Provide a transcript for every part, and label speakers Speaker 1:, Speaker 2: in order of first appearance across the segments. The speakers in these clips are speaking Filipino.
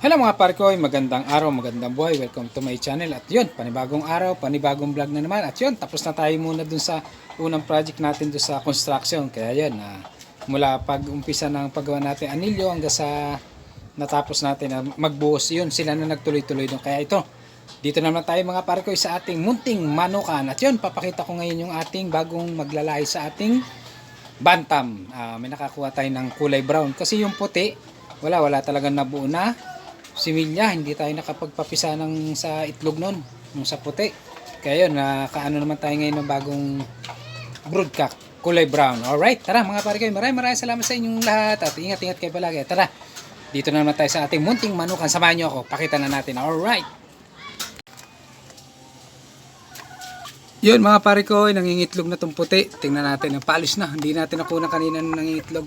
Speaker 1: Hello mga parkoy, magandang araw, magandang buhay. Welcome to my channel. At yun, panibagong araw, panibagong vlog na naman. At yun, tapos na tayo muna dun sa unang project natin dun sa construction. Kaya yun, mula pag-umpisa ng paggawa natin anilyo hanggang sa natapos natin na magbuhos, yun, sila na nagtuloy-tuloy dun. Kaya ito, dito naman tayo mga parkoy sa ating munting manukan. At yun, papakita ko ngayon yung ating bagong maglalay sa ating bantam. May nakakuha tayo ng kulay brown. Kasi yung puti, wala talagang nabuo na similya, hindi tayo nakapagpapisa ng sa itlog nun, yung sa puti. Kaya yun, nakaano naman tayo ngayon ng bagong broodcock, kulay brown. Alright, tara mga pare kayo, maraming salamat sa inyong lahat at ingat-ingat kayo palagi. Tara, dito na naman tayo sa ating munting manukan. Samahan nyo ako, pakita na natin. Alright. Yun mga pare ko, nangingitlog na itong puti. Tingnan natin, ang palis na. Hindi natin nakuha kanina ng nangingitlog.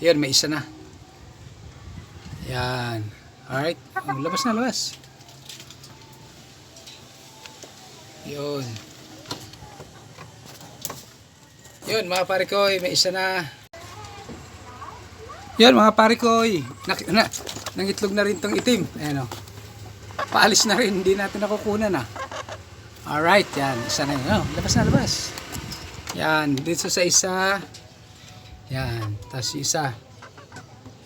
Speaker 1: Yun, may isa na. Yan. Alright, labas na, labas. Yun. Yun mga pare ko, may isa na. Yun mga pare ko, nangitlog na rin tong itim. Ayan o. Paalis na rin, hindi natin nakukunan na. Alright, yan, isa na yun. Labas na, labas. Yan, dito sa isa. Yan, tapos isa.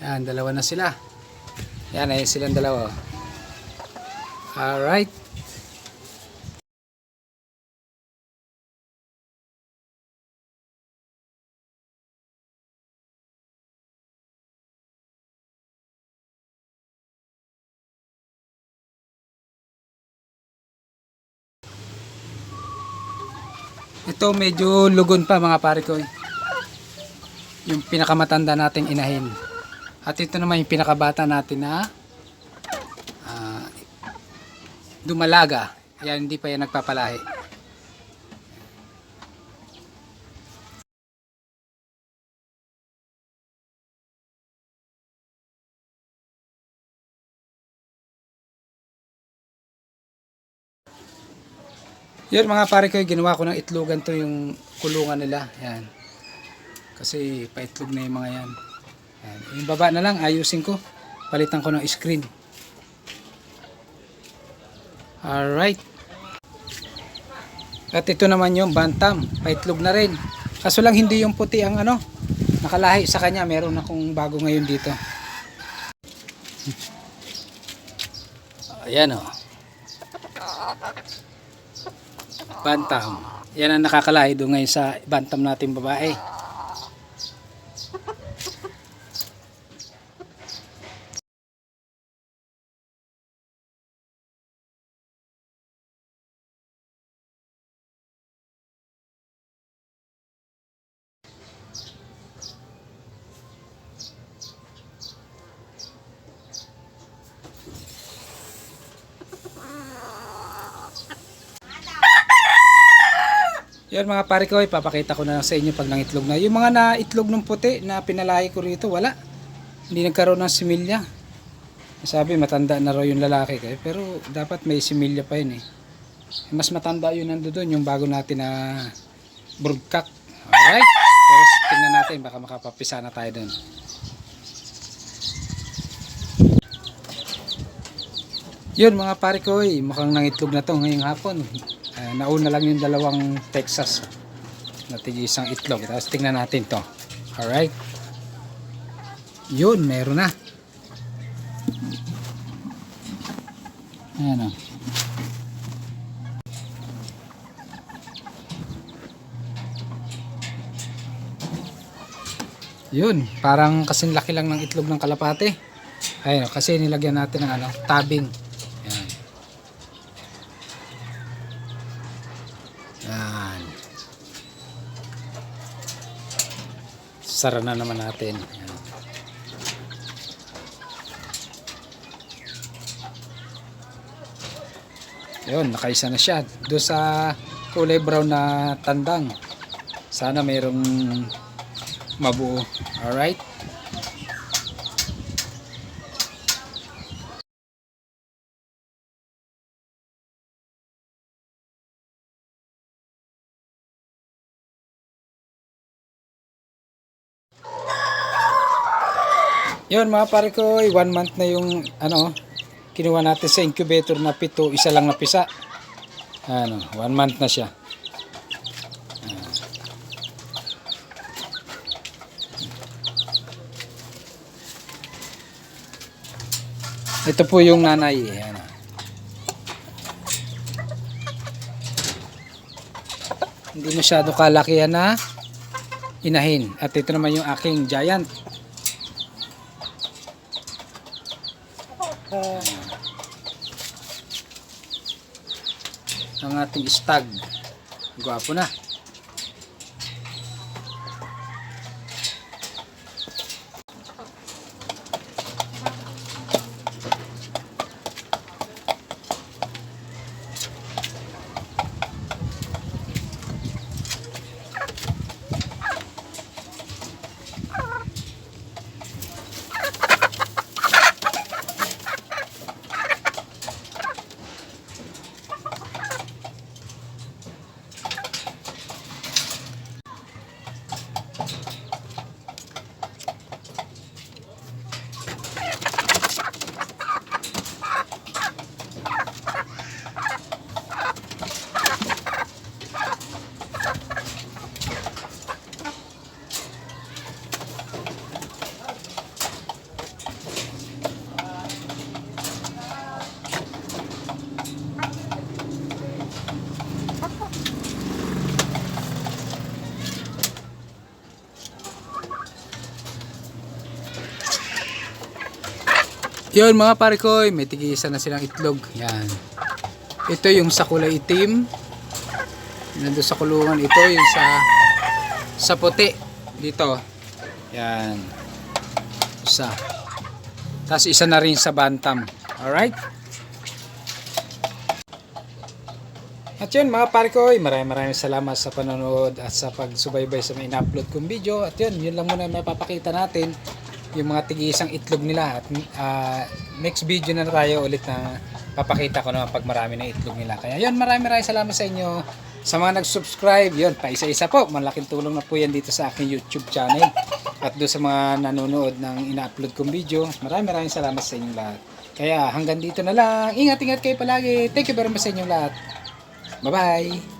Speaker 1: Yan, dalawa na sila. Yan, ayun silang dalawa. Alright. Ito medyo lugon pa mga pare ko. Yung pinakamatanda nating inahin. At ito naman yung pinakabata natin na dumalaga. Yan, hindi pa yan nagpapalahi. Yan mga pare ko, ginawa ko ng itlogan to yung kulungan nila. Yan. Kasi paitlog na yung mga yan. Yan. Yung baba na lang, ayusin ko. Palitan ko ng screen. Alright. At ito naman yung bantam. Paitlog na rin. Kaso lang hindi yung puti ang nakalahi sa kanya. Meron akong bago ngayon dito. Ayan o. Bantam. Yan ang nakakalahi doon ngayon sa bantam natin babae. Yan mga pare ko, ipapakita ko na lang sa inyo pag nangitlog na. Yung mga naitlog ng puti na pinalahi ko rito, wala. Hindi nagkaroon ng similya. Sabi matanda na raw yung lalaki kayo, pero dapat may similya pa yun eh. Mas matanda yun nandoon, yung bago natin na broodcock. Alright, pero tingnan natin, baka makapapisa na tayo dun. Yun mga pare ko, mukhang nangitlog na to ngayong hapon. Nauna lang yung dalawang Texas na tig-isang itlog. Tapos tingnan natin to. Alright. Yun, meron na. Ayan o. Yun, parang kasing laki lang ng itlog ng kalapate. Ayun, kasi nilagyan natin ng tabing. Ayan. Yan. Sara na naman natin. Yan. Yun, nakaisa na siya. Doon sa kulay brown na tandang. Sana mayroong mabuo. Alright. Yun mga pare ko, 1 month na yung kinuha natin sa incubator na 7, isa lang napisa. Ano, 1 month na siya. Ito po yung nanay. Ayan. Hindi masyado kalakihan na inahin. At ito naman yung aking giant. Ang ating stag. Gwapo na. Yun mga pare ko, may tigisa na silang itlog. Yan. Ito yung sa kulay itim. Nandun sa kulungan. Ito yung sa puti. Dito. Yan. Isa. Tapos isa na rin sa bantam. Alright? At yun mga pare ko, maraming salamat sa panonood at sa pagsubaybay sa mga in-upload kong video. At yun lang muna mapapakita natin. Yung mga tig-isang itlog nila at next video na tayo ulit na papakita ko naman pag marami na itlog nila. Kaya yun, maraming salamat sa inyo sa mga nag-subscribe. Yun, pa isa-isa po, malaking tulong na po yan dito sa aking YouTube channel at doon sa mga nanonood ng ina-upload kong video. Maraming salamat sa inyong lahat. Kaya hanggang dito na lang, ingat kayo palagi. Thank you very much sa inyong lahat. Bye bye.